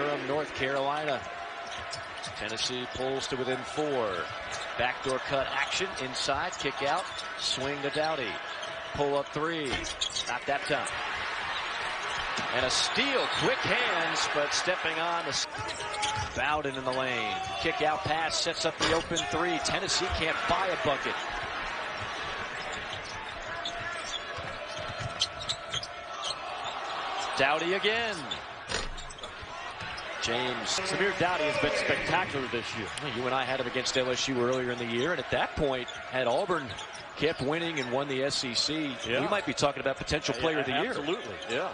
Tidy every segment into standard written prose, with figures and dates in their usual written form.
Durham, North Carolina. Tennessee pulls to within 4. Backdoor cut action inside, kick out, swing to Doughty. Pull up 3, not that time. And a steal, quick hands, but stepping on the Bowden in the lane. Kick out pass sets up the open 3. Tennessee can't buy a bucket. Doughty again. James. Samir Doughty has been spectacular this year. You and I had him against LSU earlier in the year, and at that point, had Auburn kept winning and won the SEC, we might be talking about potential player of the year. Absolutely, yeah.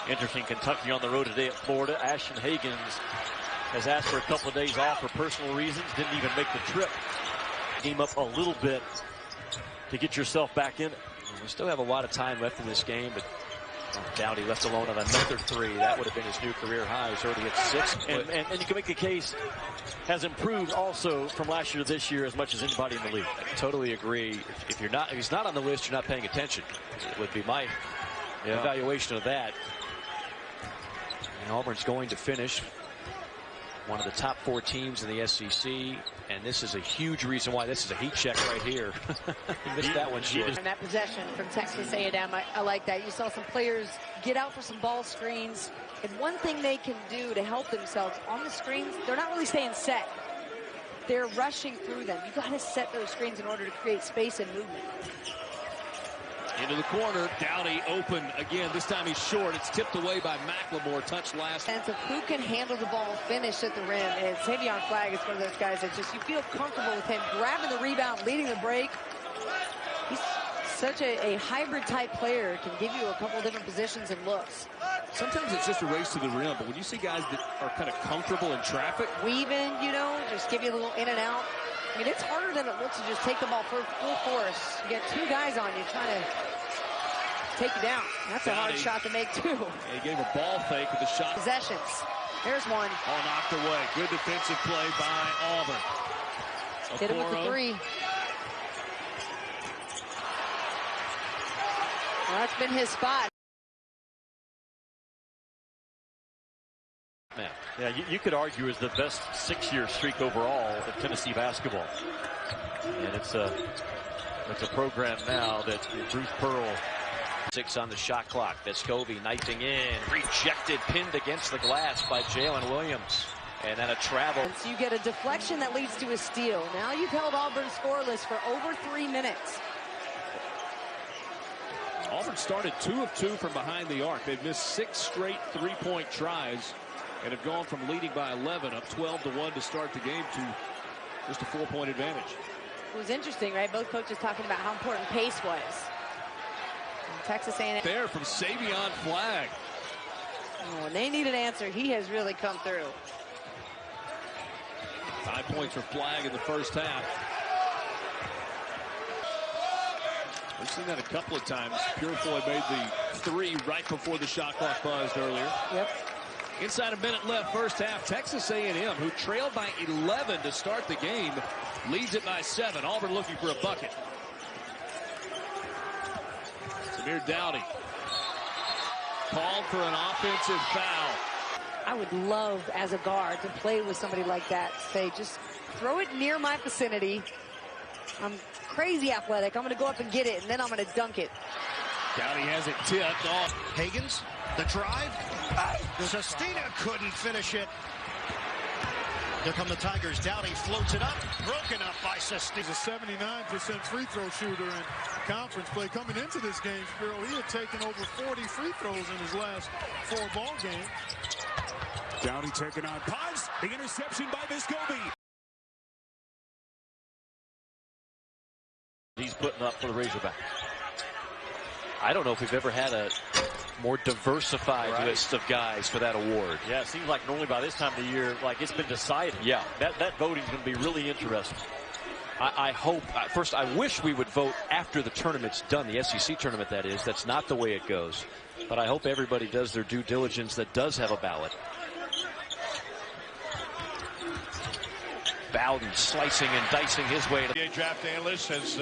Interesting, Kentucky on the road today at Florida. Ashton Hagans has asked for a couple of days off for personal reasons, didn't even make the trip. Game up a little bit to get yourself back in it. We still have a lot of time left in this game, but Doughty left alone on another 3. That would have been his new career high. He's already at 6. And you can make the case has improved also from last year to this year as much as anybody in the league. I totally agree. If he's not on the list, you're not paying attention. It would be my evaluation of that. And Auburn's going to finish one of the top 4 teams in the SEC, and this is a huge reason why this is a heat check right here. He missed that one short. And that possession from Texas A&M, I like that. You saw some players get out for some ball screens, and one thing they can do to help themselves on the screens, they're not really staying set. They're rushing through them. You've got to set those screens in order to create space and movement. Into the corner, Doughty open again. This time he's short. It's tipped away by McLemore. Touch last. Sense of who can handle the ball, finish at the rim. And Savion Flagg is one of those guys that just you feel comfortable with him grabbing the rebound, leading the break. He's such a hybrid type player. Can give you a couple of different positions and looks. Sometimes it's just a race to the rim, but when you see guys that are kind of comfortable in traffic, weaving, just give you a little in and out. I mean, it's harder than it looks to just take the ball for full force. You get 2 guys on you trying to take you down. That's a hard shot to make, too. He gave a ball fake with the shot. Possessions. There's one. All knocked away. Good defensive play by Auburn. Hit him with the 3. Well, that's been his spot. Yeah, you could argue is the best 6-year streak overall in Tennessee basketball. And it's a program now that Bruce Pearl. 6 on the shot clock. Vescovi knifing in, rejected, pinned against the glass by Jalen Williams. And then a travel. So you get a deflection that leads to a steal. Now you've held Auburn scoreless for over 3 minutes. Auburn started 2 of 2 from behind the arc. They've missed 6 straight 3-point tries and have gone from leading by 11 up 12-1 to start the game to just a 4-point advantage. It was interesting, right? Both coaches talking about how important pace was. And Texas A&M there from Savion Flagg. When they need an answer, he has really come through. 5 points for Flagg in the first half. We've seen that a couple of times. Purefoy made the 3 right before the shot clock buzzed earlier. Yep. Inside a minute left, first half. Texas A&M, who trailed by 11 to start the game, leads it by 7. Auburn looking for a bucket. Samir Doughty called for an offensive foul. I would love, as a guard, to play with somebody like that. Say, just throw it near my vicinity. I'm crazy athletic. I'm going to go up and get it, and then I'm going to dunk it. Doughty has it tipped off. Hagans, the drive. Sestina couldn't finish it. Here come the Tigers. Doughty floats it up. Broken up by Sestina. He's a 79% free throw shooter in conference play. Coming into this game, Spiro, he had taken over 40 free throws in his last 4 ball games. Doughty taking on Paz. The interception by Vescovi. He's putting up for the Razorback. I don't know if we've ever had a more diversified list of guys for that award. Yeah, it seems like normally by this time of the year, like it's been decided. Yeah. That voting's going to be really interesting. I hope, first, I wish we would vote after the tournament's done, the SEC tournament, that is. That's not the way it goes. But I hope everybody does their due diligence that does have a ballot. Bowden slicing and dicing his way to NBA draft analyst has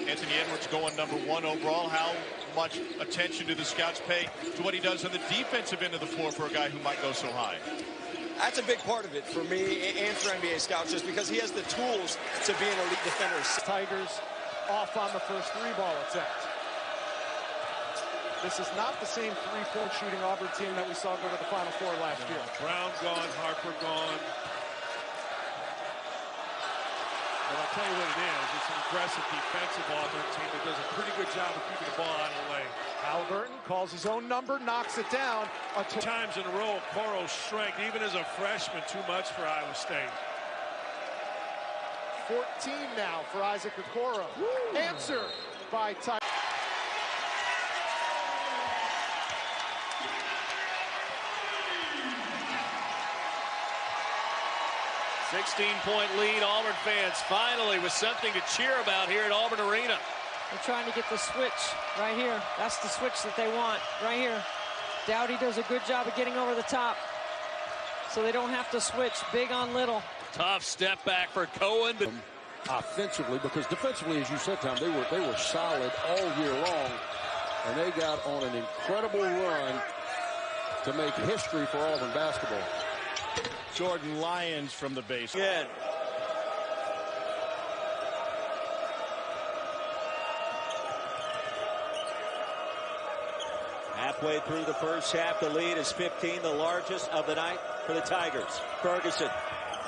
Anthony Edwards going #1 overall. How much attention do the scouts pay to what he does on the defensive end of the floor for a guy who might go so high? That's a big part of it for me and for NBA scouts, just because he has the tools to be an elite defender. Tigers off on the first 3-ball attempt. This is not the same 3-point shooting Auburn team that we saw go to the Final Four last year. Brown gone, Harper gone. But I'll tell you what it is. It's an aggressive defensive Auburn team that does a pretty good job of keeping the ball out of the way. Halliburton calls his own number, knocks it down. 2 times in a row, Okoro's strength, even as a freshman, too much for Iowa State. 14 now for Isaac Okoro. Answer by Ty. 16-point lead. Auburn fans finally with something to cheer about here at Auburn Arena. They're trying to get the switch right here. That's the switch that they want right here. Doughty does a good job of getting over the top, so they don't have to switch big on little. Tough step back for Cohen. Offensively, because defensively, as you said, Tom, they were solid all year long, and they got on an incredible run to make history for Auburn basketball. Jordan Lyons from the base. Again. Halfway through the first half, the lead is 15, the largest of the night for the Tigers. Ferguson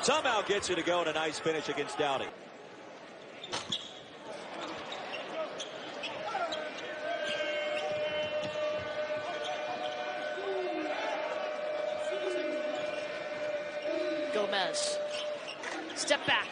somehow gets it to go, and a nice finish against Doughty. Gomez. Step back.